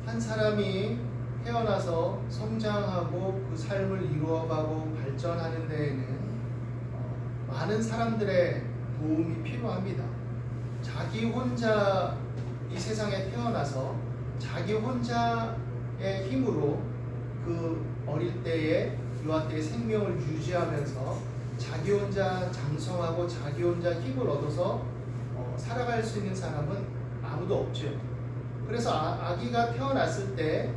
한 사람이 태어나서 성장하고 그 삶을 이루어가고 발전하는 데에는 많은 사람들의 도움이 필요합니다. 자기 혼자 이 세상에 태어나서 자기 혼자의 힘으로 그 어릴 때의 유아 때의 생명을 유지하면서 자기 혼자 장성하고 자기 혼자 힘을 얻어서 살아갈 수 있는 사람은 아무도 없죠. 그래서 아기가 태어났을 때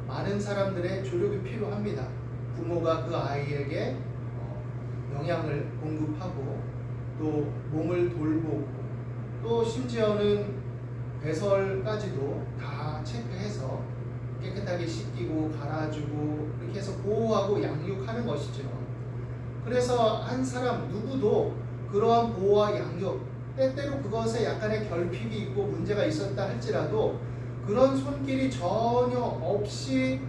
많은 사람들의 조력이 필요합니다. 부모가 그 아이에게 영양을 공급하고 또 몸을 돌보고 또 심지어는 배설까지도 다 체크해서 깨끗하게 씻기고 갈아주고 이렇게 해서 보호하고 양육하는 것이죠. 그래서 한 사람 누구도 그러한 보호와 양육, 때때로 그것에 약간의 결핍이 있고 문제가 있었다 할지라도 그런 손길이 전혀 없이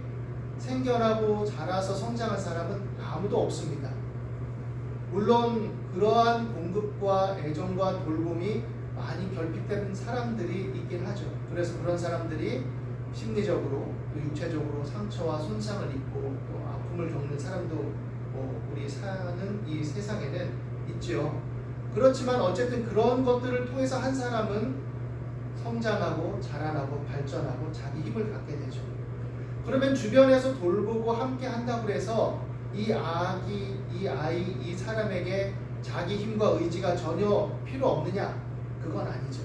생겨나고 자라서 성장한 사람은 아무도 없습니다. 물론 그러한 공급과 애정과 돌봄이 많이 결핍된 사람들이 있긴 하죠. 그래서 그런 사람들이 심리적으로 또 육체적으로 상처와 손상을 입고 또 아픔을 겪는 사람도 우리 사는 이 세상에는 있죠. 그렇지만 어쨌든 그런 것들을 통해서 한 사람은 성장하고 자라나고 발전하고 자기 힘을 갖게 되죠. 그러면 주변에서 돌보고 함께 한다고 해서 이 아기, 이 아이, 이 사람에게 자기 힘과 의지가 전혀 필요 없느냐? 그건 아니죠.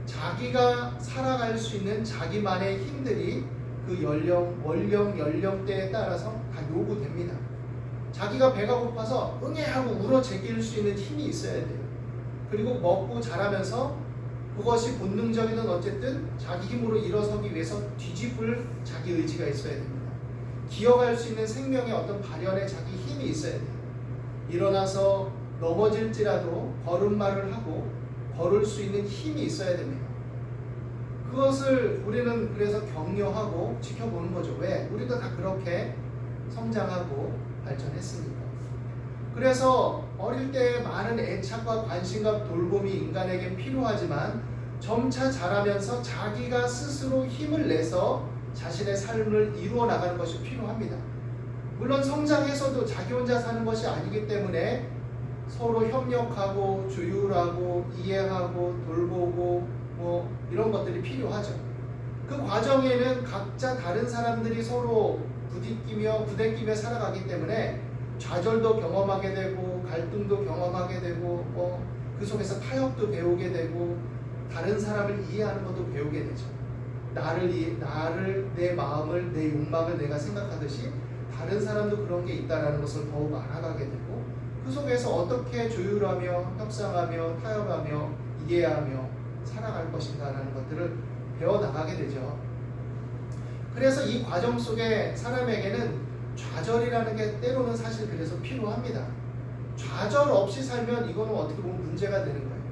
자기가 살아갈 수 있는 자기만의 힘들이 그 원령 연령대에 따라서 다 요구됩니다. 자기가 배가 고파서 응애하고 울어 제낄 수 있는 힘이 있어야 돼요. 그리고 먹고 자라면서 그것이 본능적이든 어쨌든 자기 힘으로 일어서기 위해서 뒤집을 자기 의지가 있어야 됩니다. 기어갈 수 있는 생명의 어떤 발현에 자기 힘이 있어야 돼요. 일어나서 넘어질지라도 걸음마를 하고 걸을 수 있는 힘이 있어야 됩니다. 그것을 우리는 그래서 격려하고 지켜보는 거죠. 왜? 우리도 다 그렇게 성장하고 발전했으니까. 그래서 어릴 때 많은 애착과 관심과 돌봄이 인간에게 필요하지만 점차 자라면서 자기가 스스로 힘을 내서 자신의 삶을 이루어 나가는 것이 필요합니다. 물론 성장해서도 자기 혼자 사는 것이 아니기 때문에 서로 협력하고 조율하고 이해하고 돌보고 이런 것들이 필요하죠. 그 과정에는 각자 다른 사람들이 서로 부대끼며 살아가기 때문에 좌절도 경험하게 되고 갈등도 경험하게 되고 그 속에서 타협도 배우게 되고 다른 사람을 이해하는 것도 배우게 되죠. 나를 내 마음을 내 욕망을 내가 생각하듯이 다른 사람도 그런 게 있다라는 것을 더욱 알아가게 되고 그 속에서 어떻게 조율하며 협상하며 타협하며 이해하며 살아갈 것인가라는 것들을 배워나가게 되죠. 그래서 이 과정 속에 사람에게는 좌절이라는 게 때로는 사실 그래서 필요합니다. 좌절 없이 살면 이거는 어떻게 보면 문제가 되는 거예요.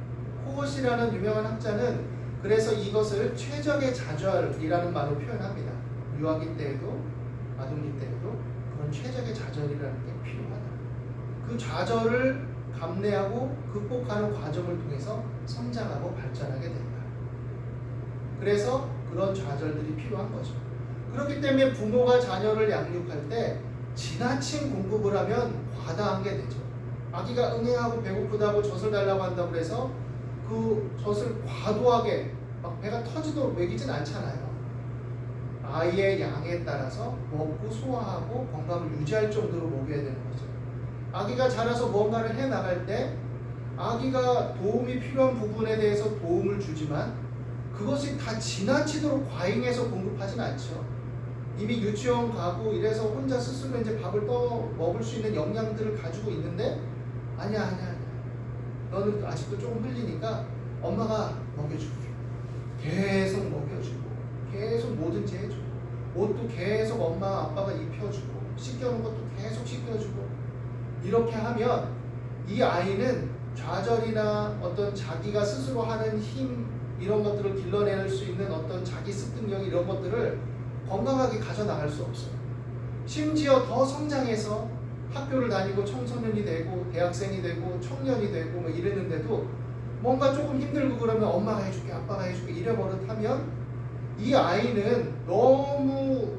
코것이라는 유명한 학자는 그래서 이것을 최적의 좌절이라는 말로 표현합니다. 유아기 때에도 아동기 때에도 그런 최적의 좌절이라는 게 필요하다. 그 좌절을 감내하고 극복하는 과정을 통해서 성장하고 발전하게 된다. 그래서 그런 좌절들이 필요한 거죠. 그렇기 때문에 부모가 자녀를 양육할 때 지나친 공급을 하면 과다한 게 되죠. 아기가 응애하고 배고프다고 젖을 달라고 한다고 해서 그 젖을 과도하게 막 배가 터지도록 먹이진 않잖아요. 아이의 양에 따라서 먹고 소화하고 건강을 유지할 정도로 먹여야 되는 거죠. 아기가 자라서 뭔가를 해나갈 때 아기가 도움이 필요한 부분에 대해서 도움을 주지만 그것이 다 지나치도록 과잉해서 공급하진 않죠. 이미 유치원 가고 이래서 혼자 스스로 이제 밥을 먹을 수 있는 영양들을 가지고 있는데 아니야 너는 아직도 조금 흘리니까 엄마가 먹여줄게. 계속 먹여주고 계속 뭐든지 해주고 옷도 계속 엄마 아빠가 입혀주고 씻겨놓은 것도 계속 씻겨주고 이렇게 하면 이 아이는 좌절이나 어떤 자기가 스스로 하는 힘 이런 것들을 길러낼 수 있는 어떤 자기 습득력 이런 것들을 건강하게 가져나갈 수 없어요. 심지어 더 성장해서 학교를 다니고 청소년이 되고 대학생이 되고 청년이 되고 뭐 이랬는데도 뭔가 조금 힘들고 그러면 엄마가 해줄게 아빠가 해줄게 이래 버릇하면 이 아이는 너무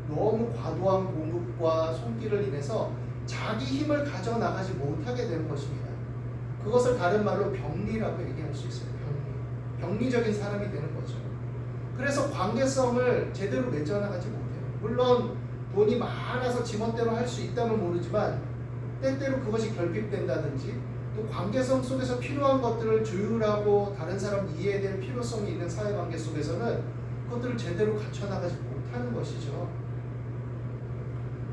과도한 공급과 손길을 인해서 자기 힘을 가져나가지 못하게 되는 것입니다. 그것을 다른 말로 병리라고 얘기할 수 있어요. 병리적인 사람이 되는 거죠. 그래서 관계성을 제대로 맺어나가지 못해요. 물론 돈이 많아서 지멋대로 할 수 있다면 모르지만 때때로 그것이 결핍된다든지 또 관계성 속에서 필요한 것들을 조율하고 다른 사람 이해될 필요성이 있는 사회관계 속에서는 그것들을 제대로 갖춰나가지 못하는 것이죠.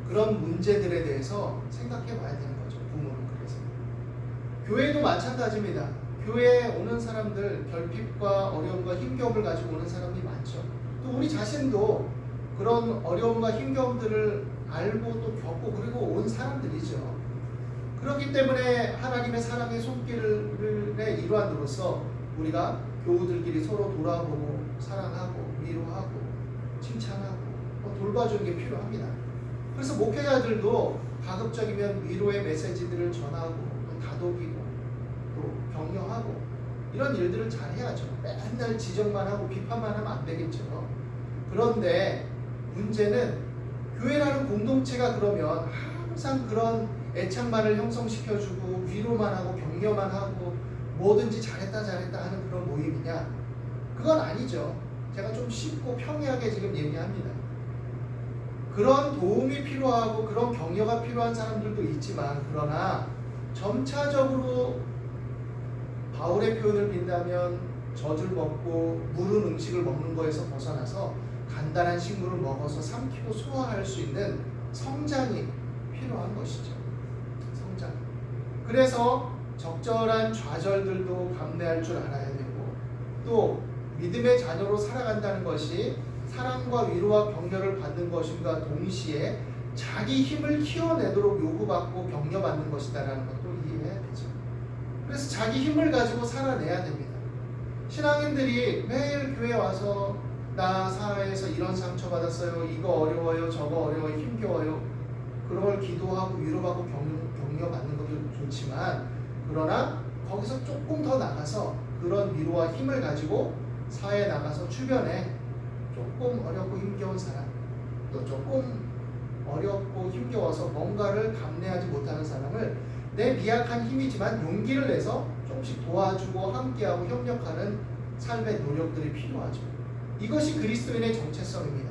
그런 문제들에 대해서 생각해 봐야 되는 거죠. 부모는. 그래서 교회도 마찬가지입니다. 교회에 오는 사람들 결핍과 어려움과 힘겨움을 가지고 오는 사람이 많죠. 또 우리 자신도 그런 어려움과 힘겨움들을 알고 또 겪고 그리고 온 사람들이죠. 그렇기 때문에 하나님의 사랑의 손길의 일환으로서 우리가 교우들끼리 서로 돌아보고 사랑하고 위로하고 칭찬하고 돌봐주는 게 필요합니다. 그래서 목회자들도 가급적이면 위로의 메시지들을 전하고 또 다독이고 또 격려하고 이런 일들을 잘 해야죠. 맨날 지적만 하고 비판만 하면 안 되겠죠. 그런데 문제는 교회라는 공동체가 그러면 항상 그런 애착만을 형성시켜주고 위로만 하고 격려만 하고 뭐든지 잘했다 하는 그런 모임이냐? 그건 아니죠. 제가 좀 쉽고 평이하게 지금 얘기합니다. 그런 도움이 필요하고 그런 격려가 필요한 사람들도 있지만 그러나 점차적으로 바울의 표현을 빈다면 젖을 먹고 무른 음식을 먹는 거에서 벗어나서 간단한 식물을 먹어서 삼키고 소화할 수 있는 성장이 필요한 것이죠. 성장. 그래서 적절한 좌절들도 감내할 줄 알아야 되고 또 믿음의 자녀로 살아간다는 것이 사랑과 위로와 격려를 받는 것임과 동시에 자기 힘을 키워내도록 요구받고 격려받는 것이다라는 것도 이해해야 되죠. 그래서 자기 힘을 가지고 살아내야 됩니다. 신앙인들이 매일 교회 와서 나 사회에서 이런 상처받았어요. 이거 어려워요. 저거 어려워요. 힘겨워요. 그런 걸 기도하고 위로받고 격려받는 것도 좋지만 그러나 거기서 조금 더 나가서 그런 위로와 힘을 가지고 사회에 나가서 주변에 조금 어렵고 힘겨운 사람 또 조금 어렵고 힘겨워서 뭔가를 감내하지 못하는 사람을 내 미약한 힘이지만 용기를 내서 조금씩 도와주고 함께하고 협력하는 삶의 노력들이 필요하죠. 이것이 그리스도인의 정체성입니다.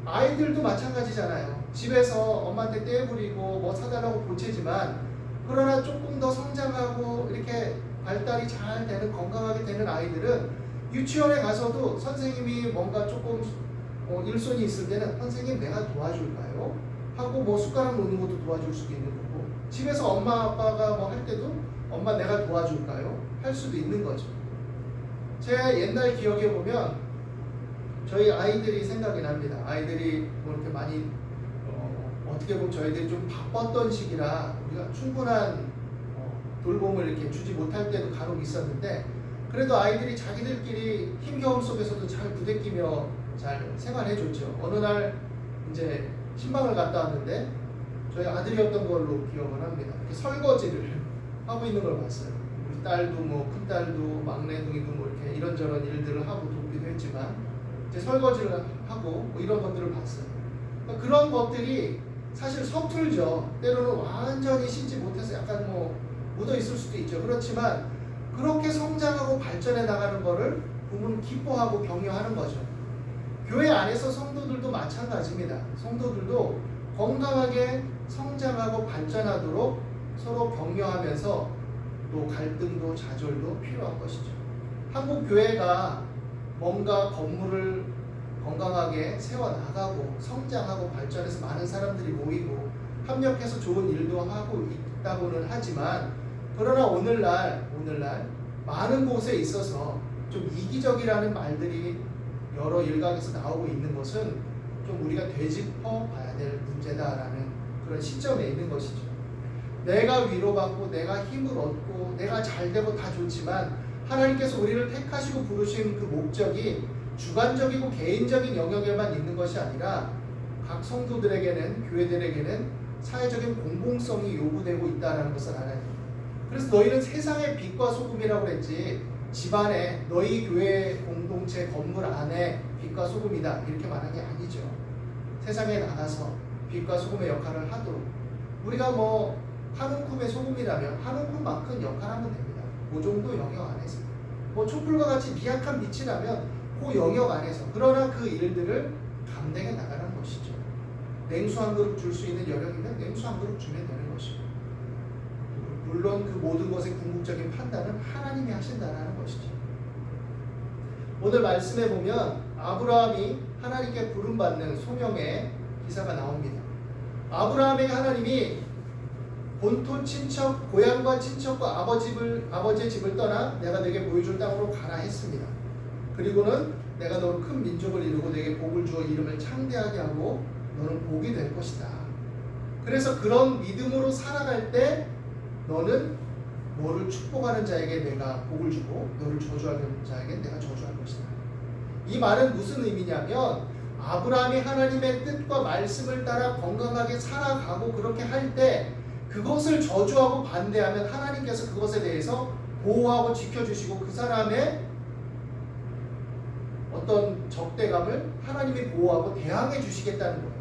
아이들도 마찬가지잖아요. 집에서 엄마한테 떼부리고 뭐 사달라고 보채지만 그러나 조금 더 성장하고 이렇게 발달이 잘 되는 건강하게 되는 아이들은 유치원에 가서도 선생님이 뭔가 조금 일손이 있을 때는 선생님 내가 도와줄까요? 하고 뭐 숟가락 놓는 것도 도와줄 수도 있는 거고 집에서 엄마 아빠가 뭐 할 때도 엄마 내가 도와줄까요? 할 수도 있는 거죠. 제 옛날 기억에 보면 저희 아이들이 생각이 납니다. 아이들이 뭐 이렇게 많이 어떻게 보면 저희들이 좀 바빴던 시기라 우리가 충분한 돌봄을 이렇게 주지 못할 때도 간혹 있었는데 그래도 아이들이 자기들끼리 힘겨움 속에서도 잘 부대끼며 잘 생활해줬죠. 어느 날 이제 신방을 갔다 왔는데 저희 아들이었던 걸로 기억을 합니다. 이렇게 설거지를 하고 있는 걸 봤어요. 우리 딸도 뭐 큰딸도 막내둥이도 뭐 이렇게 이런저런 일들을 하고 돕기도 했지만 이제 설거지를 하고 뭐 이런 것들을 봤어요. 그러니까 그런 것들이 사실 서툴죠. 때로는 완전히 신지 못해서 약간 뭐 묻어 있을 수도 있죠. 그렇지만 그렇게 성장하고 발전해 나가는 것을 부모는 기뻐하고 격려하는 거죠. 교회 안에서 성도들도 마찬가지입니다. 성도들도 건강하게 성장하고 발전하도록 서로 격려하면서 또 갈등도 좌절도 필요한 것이죠. 한국 교회가 뭔가 건물을 건강하게 세워나가고 성장하고 발전해서 많은 사람들이 모이고 협력해서 좋은 일도 하고 있다고는 하지만 그러나 오늘날 많은 곳에 있어서 좀 이기적이라는 말들이 여러 일각에서 나오고 있는 것은 좀 우리가 되짚어 봐야 될 문제다라는 그런 시점에 있는 것이죠. 내가 위로받고 내가 힘을 얻고 내가 잘되고 다 좋지만 하나님께서 우리를 택하시고 부르신 그 목적이 주관적이고 개인적인 영역에만 있는 것이 아니라 각 성도들에게는 교회들에게는 사회적인 공공성이 요구되고 있다는 것을 알아야 됩니다. 그래서 너희는 세상의 빛과 소금이라고 했지 집안에 너희 교회 공동체 건물 안에 빛과 빛과 소금이다 이렇게 말한 게 아니죠. 세상에 나가서 빛과 소금의 역할을 하도록 우리가 뭐 한 움큼의 소금이라면 한 움큼만큼 역할하면 됩니다. 그 정도 영역 안에서 뭐 촛불과 같이 미약한 빛이라면 그 영역 안에서 그러나 그 일들을 감당해 나가는 것이죠. 냉수 한 그릇 줄 수 있는 여력이면 냉수 한 그릇 주면 되는 것이고 물론 그 모든 것의 궁극적인 판단은 하나님이 하신다는 것이죠. 오늘 말씀에 보면 아브라함이 하나님께 부름받는 소명의 기사가 나옵니다. 아브라함에게 하나님이 본토 친척, 고향과 친척과 아버지의 집을 떠나 내가 네게 보여줄 땅으로 가라 했습니다. 그리고는 내가 너로 큰 민족을 이루고 네게 복을 주어 이름을 창대하게 하고 너는 복이 될 것이다. 그래서 그런 믿음으로 살아갈 때 너는 너를 축복하는 자에게 내가 복을 주고 너를 저주하는 자에게 내가 저주할 것이다. 이 말은 무슨 의미냐면 아브라함이 하나님의 뜻과 말씀을 따라 건강하게 살아가고 그렇게 할 때 그것을 저주하고 반대하면 하나님께서 그것에 대해서 보호하고 지켜주시고 그 사람의 어떤 적대감을 하나님이 보호하고 대항해 주시겠다는 거예요.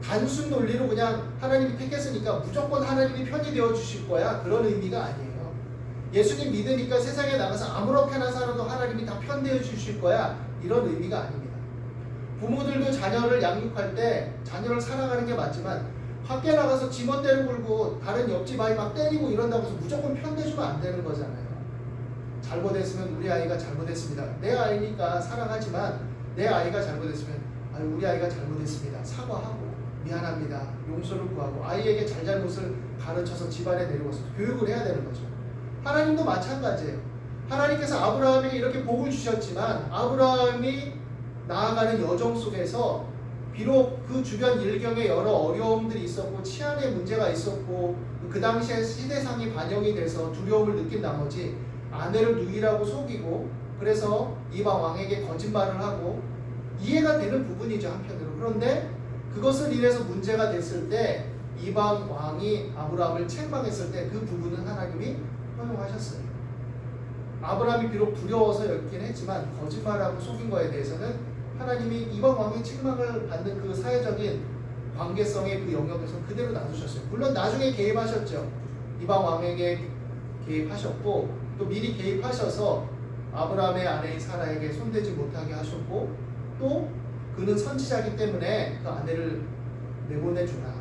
단순 논리로 그냥 하나님이 택했으니까 무조건 하나님이 편이 되어 주실 거야 그런 의미가 아니에요. 예수님 믿으니까 세상에 나가서 아무렇게나 살아도 하나님이 다 편되어 주실 거야 이런 의미가 아닙니다. 부모들도 자녀를 양육할 때 자녀를 사랑하는 게 맞지만 밖에 나가서 지멋대로 굴고 다른 옆집 아이 막 때리고 이런다고 해서 무조건 편내주면 안 되는 거잖아요. 잘못했으면 우리 아이가 잘못했습니다. 내 아이니까 사랑하지만 내 아이가 잘못했으면 우리 아이가 잘못했습니다. 사과하고 미안합니다. 용서를 구하고 아이에게 잘잘못을 가르쳐서 집안에 내려와서 교육을 해야 되는 거죠. 하나님도 마찬가지예요. 하나님께서 아브라함에게 이렇게 복을 주셨지만 아브라함이 나아가는 여정 속에서 비록 그 주변 일경에 여러 어려움들이 있었고 치안의 문제가 있었고 그 당시에 시대상이 반영이 돼서 두려움을 느낀 나머지 아내를 누이라고 속이고 그래서 이방 왕에게 거짓말을 하고 이해가 되는 부분이죠 한편으로. 그런데 그것을 인해서 문제가 됐을 때 이방 왕이 아브라함을 책망했을 때 그 부분은 하나님이 허용하셨어요. 아브라함이 비록 두려워서였긴 했지만 거짓말하고 속인 거에 대해서는 하나님이 이방 왕의 책망을 받는 그 사회적인 관계성의 그 영역에서 그대로 놔두셨어요. 물론 나중에 개입하셨죠. 이방 왕에게 개입하셨고 또 미리 개입하셔서 아브라함의 아내인 사라에게 손대지 못하게 하셨고 또 그는 선지자이기 때문에 그 아내를 내보내주라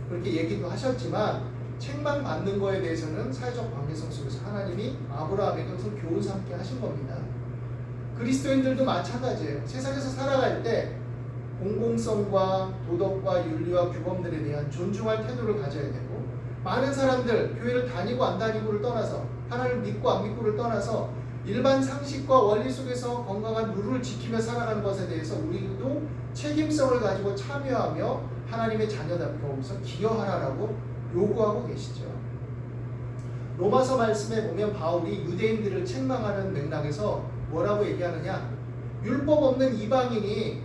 그렇게 얘기도 하셨지만 책망 받는 거에 대해서는 사회적 관계성 속에서 하나님이 아브라함에게 그것을 교훈 삼게 하신 겁니다. 그리스도인들도 마찬가지예요. 세상에서 살아갈 때 공공성과 도덕과 윤리와 규범들에 대한 존중할 태도를 가져야 되고 많은 사람들 교회를 다니고 안 다니고를 떠나서 하나님을 믿고 안 믿고를 떠나서 일반 상식과 원리 속에서 건강한 룰을 지키며 살아가는 것에 대해서 우리도 책임성을 가지고 참여하며 하나님의 자녀답게 하면서 기여하라라고 요구하고 계시죠. 로마서 말씀에 보면 바울이 유대인들을 책망하는 맥락에서 뭐라고 얘기하느냐 율법 없는 이방인이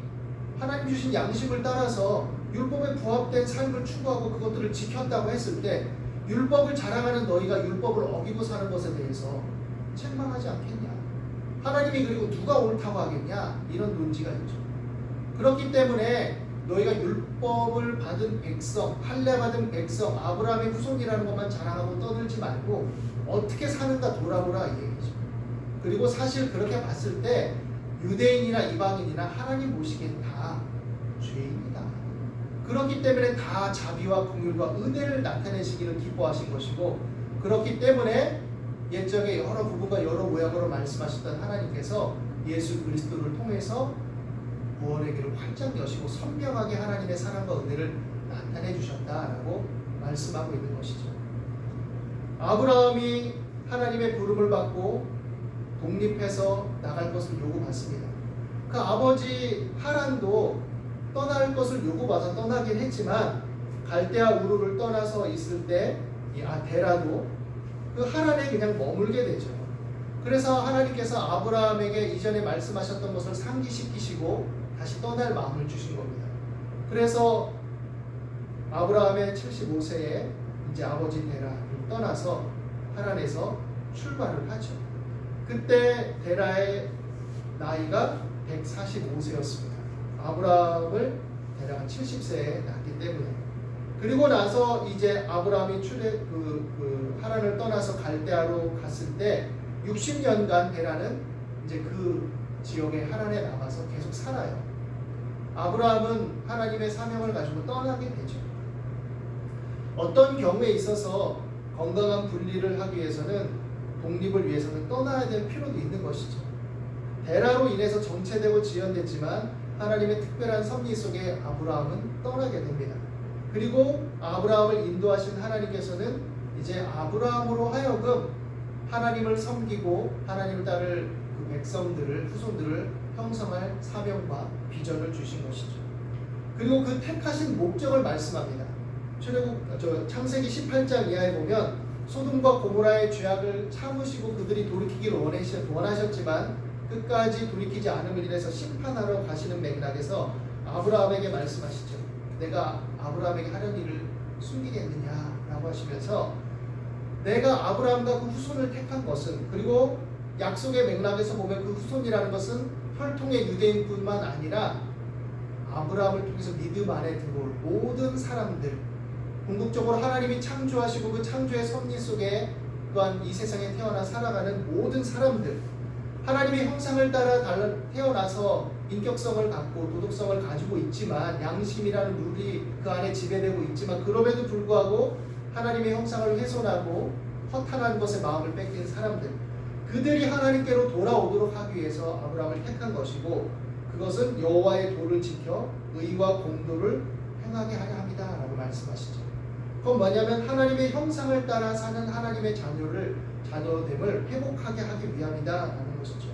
하나님 주신 양심을 따라서 율법에 부합된 삶을 추구하고 그것들을 지켰다고 했을 때 율법을 자랑하는 너희가 율법을 어기고 사는 것에 대해서 책망하지 않겠냐. 하나님이 그리고 누가 옳다고 하겠냐 이런 논지가 있죠. 그렇기 때문에 너희가 율법을 받은 백성 할례 받은 백성 아브라함의 후손이라는 것만 자랑하고 떠들지 말고 어떻게 사는가 돌아보라 이 얘기죠. 그리고 사실 그렇게 봤을 때 유대인이나 이방인이나 하나님 보시기엔 다 죄인이다. 그렇기 때문에 다 자비와 긍휼과 은혜를 나타내시기를 기뻐하신 것이고 그렇기 때문에 옛적에 여러 부분과 여러 모양으로 말씀하셨던 하나님께서 예수 그리스도를 통해서 구원의 길을 활짝 여시고 선명하게 하나님의 사랑과 은혜를 나타내 주셨다라고 말씀하고 있는 것이죠. 아브라함이 하나님의 부름을 받고 독립해서 나갈 것을 요구받습니다. 그 아버지 하란도 떠날 것을 요구받아 떠나긴 했지만 갈대아 우르를 떠나서 있을 때 이 데라도 그 하란에 그냥 머물게 되죠. 그래서 하나님께서 아브라함에게 이전에 말씀하셨던 것을 상기시키시고 다시 떠날 마음을 주신 겁니다. 그래서 아브라함의 75세에 이제 아버지 데라를 떠나서 하란에서 출발을 하죠. 그때 데라의 나이가 145세였습니다. 아브라함을 대략 70세에 낳기 때문에. 그리고 나서 이제 아브라함이 하란을 떠나서 갈대아로 갔을 때 60년간 베라는 이제 그 지역의 하란에 남아서 계속 살아요. 아브라함은 하나님의 사명을 가지고 떠나게 되죠. 어떤 경우에 있어서 건강한 분리를 하기 위해서는 독립을 위해서는 떠나야 될 필요도 있는 것이죠. 베라로 인해서 정체되고 지연됐지만 하나님의 특별한 섭리 속에 아브라함은 떠나게 됩니다. 그리고 아브라함을 인도하신 하나님께서는 이제 아브라함으로 하여금 하나님을 섬기고 하나님을 따를 그 백성들을 후손들을 형성할 사명과 비전을 주신 것이죠. 그리고 그 택하신 목적을 말씀합니다. 창세기 18장 이하에 보면 소돔과 고모라의 죄악을 참으시고 그들이 돌이키기를 원하셨지만 끝까지 돌이키지 않음을 인해서 심판하러 가시는 맥락에서 아브라함에게 말씀하시죠. 내가 아브라함에게 하려는 일을 숨기겠느냐라고 하시면서 내가 아브라함과 그 후손을 택한 것은, 그리고 약속의 맥락에서 보면 그 후손이라는 것은 혈통의 유대인뿐만 아니라 아브라함을 통해서 믿음 안에 들어올 모든 사람들, 궁극적으로 하나님이 창조하시고 그 창조의 섭리 속에 또한 이 세상에 태어나 살아가는 모든 사람들, 하나님의 형상을 따라 태어나서 인격성을 갖고 도덕성을 가지고 있지만 양심이라는 룰이 그 안에 지배되고 있지만 그럼에도 불구하고 하나님의 형상을 훼손하고 허탄한 것에 마음을 뺏긴 사람들, 그들이 하나님께로 돌아오도록 하기 위해서 아브라함을 택한 것이고, 그것은 여호와의 도를 지켜 의와 공도를 행하게 하려 합니다라고 말씀하시죠. 그건 뭐냐면 하나님의 형상을 따라 사는 하나님의 자녀됨을 회복하게 하기 위함이다라는 것이죠.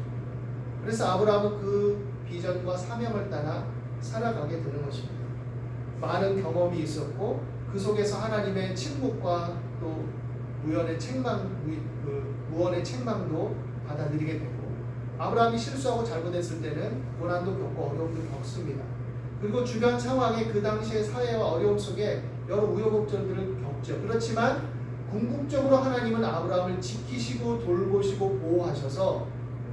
그래서 아브라함은 그 비전과 사명을 따라 살아가게 되는 것입니다. 많은 경험이 있었고 그 속에서 하나님의 침묵과 또 무언의 책망도 받아들이게 되고, 아브라함이 실수하고 잘못했을 때는 고난도 겪고 어려움도 겪습니다. 그리고 주변 상황에 그 당시의 사회와 어려움 속에 여러 우여곡절들을 겪죠. 그렇지만 궁극적으로 하나님은 아브라함을 지키시고 돌보시고 보호하셔서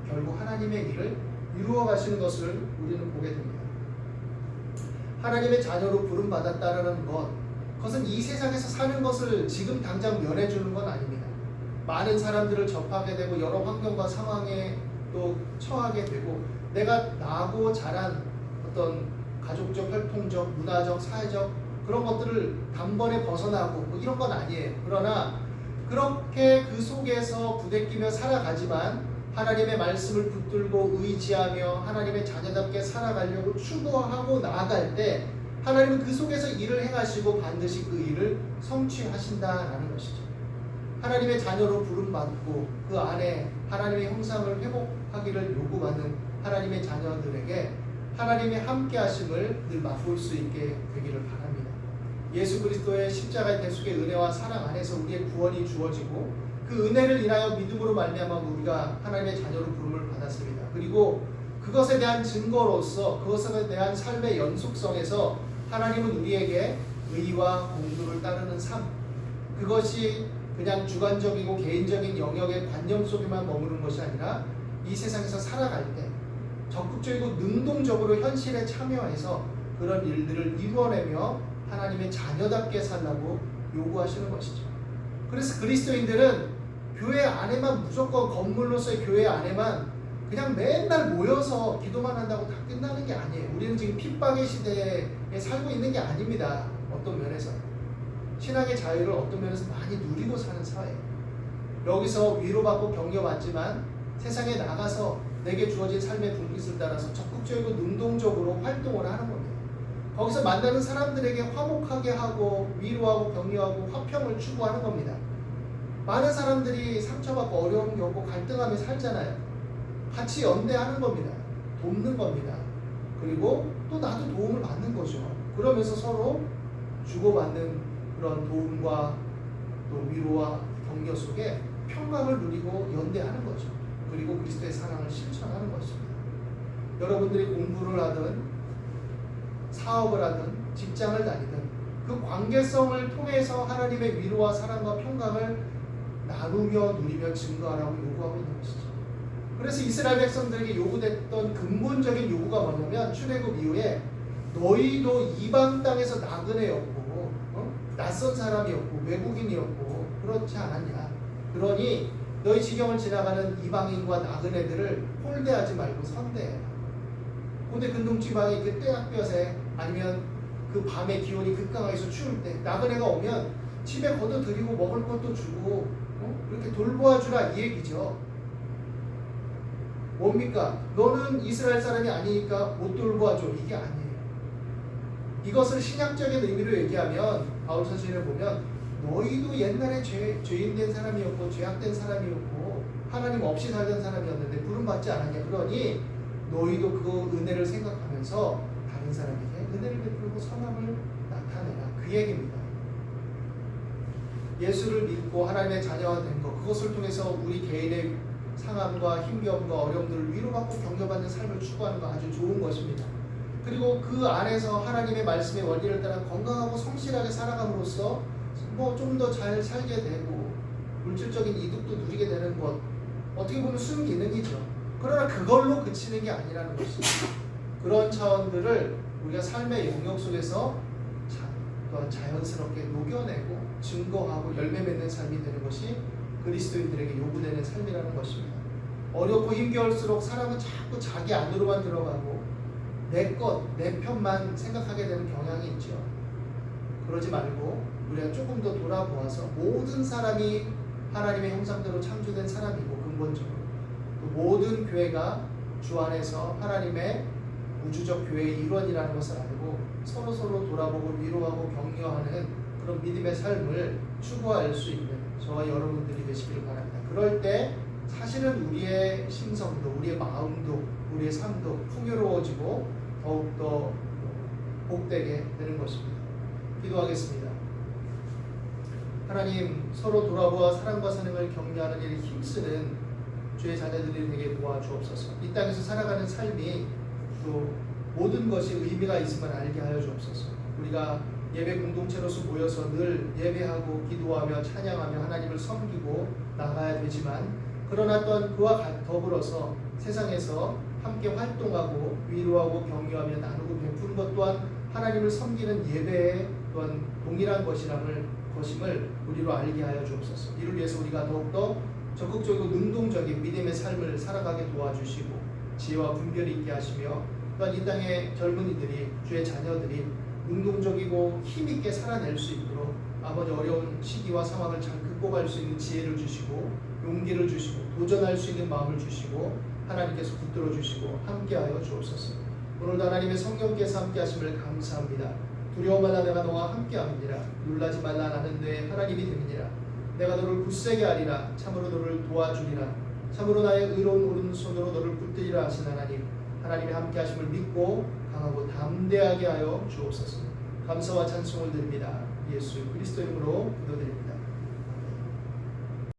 결국 하나님의 일을 이루어 가시는 것을 우리는 보게 됩니다. 하나님의 자녀로 부름받았다는 그것은 이 세상에서 사는 것을 지금 당장 면해주는 건 아닙니다. 많은 사람들을 접하게 되고 여러 환경과 상황에 또 처하게 되고 내가 나고 자란 어떤 가족적, 혈통적, 문화적, 사회적 그런 것들을 단번에 벗어나고 뭐 이런 건 아니에요. 그러나 그렇게 그 속에서 부대끼며 살아가지만 하나님의 말씀을 붙들고 의지하며 하나님의 자녀답게 살아가려고 추구하고 나아갈 때 하나님은 그 속에서 일을 행하시고 반드시 그 일을 성취하신다라는 것이죠. 하나님의 자녀로 부름받고 그 안에 하나님의 형상을 회복하기를 요구하는 하나님의 자녀들에게 하나님의 함께 하심을 늘 맛볼 수 있게 되기를 바랍니다. 예수 그리스도의 십자가의 대속의 은혜와 사랑 안에서 우리의 구원이 주어지고 그 은혜를 인하여 믿음으로 말미암아 우리가 하나님의 자녀로 부름을 받았습니다. 그리고 그것에 대한 증거로서 그것에 대한 삶의 연속성에서 하나님은 우리에게 의와 공도를 따르는 삶, 그것이 그냥 주관적이고 개인적인 영역의 관념 속에만 머무는 것이 아니라 이 세상에서 살아갈 때 적극적이고 능동적으로 현실에 참여해서 그런 일들을 이루어내며 하나님의 자녀답게 살라고 요구하시는 것이죠. 그래서 그리스도인들은 교회 안에만 무조건 건물로서의 교회 안에만 그냥 맨날 모여서 기도만 한다고 다 끝나는 게 아니에요. 우리는 지금 핍박의 시대에 살고 있는 게 아닙니다. 어떤 면에서 신앙의 자유를 어떤 면에서 많이 누리고 사는 사회예요. 여기서 위로받고 격려받지만 세상에 나가서 내게 주어진 삶의 불빛을 따라서 적극적이고 능동적으로 활동을 하는 겁니다. 거기서 만나는 사람들에게 화목하게 하고 위로하고 격려하고 화평을 추구하는 겁니다. 많은 사람들이 상처받고 어려움 겪고 갈등하며 살잖아요. 같이 연대하는 겁니다. 돕는 겁니다. 그리고 또 나도 도움을 받는 거죠. 그러면서 서로 주고받는 그런 도움과 또 위로와 격려 속에 평강을 누리고 연대하는 거죠. 그리고 그리스도의 사랑을 실천하는 것입니다. 여러분들이 공부를 하든 사업을 하든 직장을 다니든 그 관계성을 통해서 하나님의 위로와 사랑과 평강을 나누며 누리며 증거하라고 요구하고 있는 것이죠. 그래서 이스라엘 백성들에게 요구됐던 근본적인 요구가 뭐냐면 출애굽 이후에 너희도 이방 땅에서 나그네였고 낯선 사람이었고 외국인이었고 그렇지 않았냐. 그러니 너희 지경을 지나가는 이방인과 나그네들을 홀대하지 말고 선대해라. 근데 근동지방의 그 떼약볕에 아니면 그 밤의 기온이 극강해서 추울 때 나그네가 오면 집에 걷어들이고 먹을 것도 주고 그렇게 돌보아주라 이 얘기죠. 뭡니까? 너는 이스라엘 사람이 아니니까 못 돌보아줘. 이게 아니에요. 이것을 신약적인 의미로 얘기하면 바울 서신을 보면 너희도 옛날에 죄인된 사람이었고 죄악된 사람이었고 하나님 없이 살던 사람이었는데 부름받지 않았냐. 그러니 너희도 그 은혜를 생각하면서 다른 사람에게 은혜를 베풀고 선함을 나타내라. 그 얘기입니다. 예수를 믿고 하나님의 자녀가 된 것, 그것을 통해서 우리 개인의 상함과 힘겨움과 어려움들을 위로받고 격려받는 삶을 추구하는 거 아주 좋은 것입니다. 그리고 그 안에서 하나님의 말씀의 원리를 따라 건강하고 성실하게 살아감으로써 좀 더 잘 살게 되고 물질적인 이득도 누리게 되는 것, 어떻게 보면 순기능이죠. 그러나 그걸로 그치는 게 아니라는 것입니다. 그런 차원들을 우리가 삶의 영역 속에서 또한 자연스럽게 녹여내고 증거하고 열매 맺는 삶이 되는 것이 그리스도인들에게 요구되는 삶이라는 것입니다. 어렵고 힘겨울수록 사람은 자꾸 자기 안으로만 들어가고 내 것, 내 편만 생각하게 되는 경향이 있죠. 그러지 말고 우리가 조금 더 돌아보아서 모든 사람이 하나님의 형상대로 창조된 사람이고 근본적으로 또 모든 교회가 주 안에서 하나님의 우주적 교회의 일원이라는 것을 알고 서로 돌아보고 위로하고 격려하는 그런 믿음의 삶을 추구할 수 있는 저와 여러분들이 되시길 바랍니다. 그럴 때 사실은 우리의 심성도 우리의 마음도 우리의 삶도 풍요로워지고 더욱더 복되게 되는 것입니다. 기도하겠습니다. 하나님, 서로 돌아보아 사랑과 선행을 격려하는 일에 힘쓰는 주의 자녀들이 되게 도와주옵소서. 이 땅에서 살아가는 삶이 또 모든 것이 의미가 있음을 알게 하여 주옵소서. 우리가 예배 공동체로서 모여서 늘 예배하고 기도하며 찬양하며 하나님을 섬기고 나가야 되지만, 그러나 또한 그와 더불어서 세상에서 함께 활동하고 위로하고 격려하며 나누고 베푸는 것 또한 하나님을 섬기는 예배에 또한 동일한 것임을 우리로 알게 하여 주옵소서. 이를 위해서 우리가 더욱더 적극적이고 능동적인 믿음의 삶을 살아가게 도와주시고 지혜와 분별이 있게 하시며, 또한 이 땅의 젊은이들이 주의 자녀들이 능동적이고 힘있게 살아낼 수 있도록 아버지 어려운 시기와 상황을 잘 극복할 수 있는 지혜를 주시고 용기를 주시고 도전할 수 있는 마음을 주시고 하나님께서 붙들어 주시고 함께하여 주옵소서. 오늘도 하나님의 성령께서 함께 하심을 감사합니다. 두려워 말라, 내가 너와 함께함이니라. 놀라지 말라, 나는 내 하나님이 됨이니라. 내가 너를 굳세게 하리라. 참으로 너를 도와주리라. 참으로 나의 의로운 오른손으로 너를 붙들리라 하신 하나님, 하나님의 함께 하심을 믿고 강하고 담대하게 하여 주옵소서. 감사와 찬송을 드립니다. 예수 그리스도 이름으로 기도드립니다.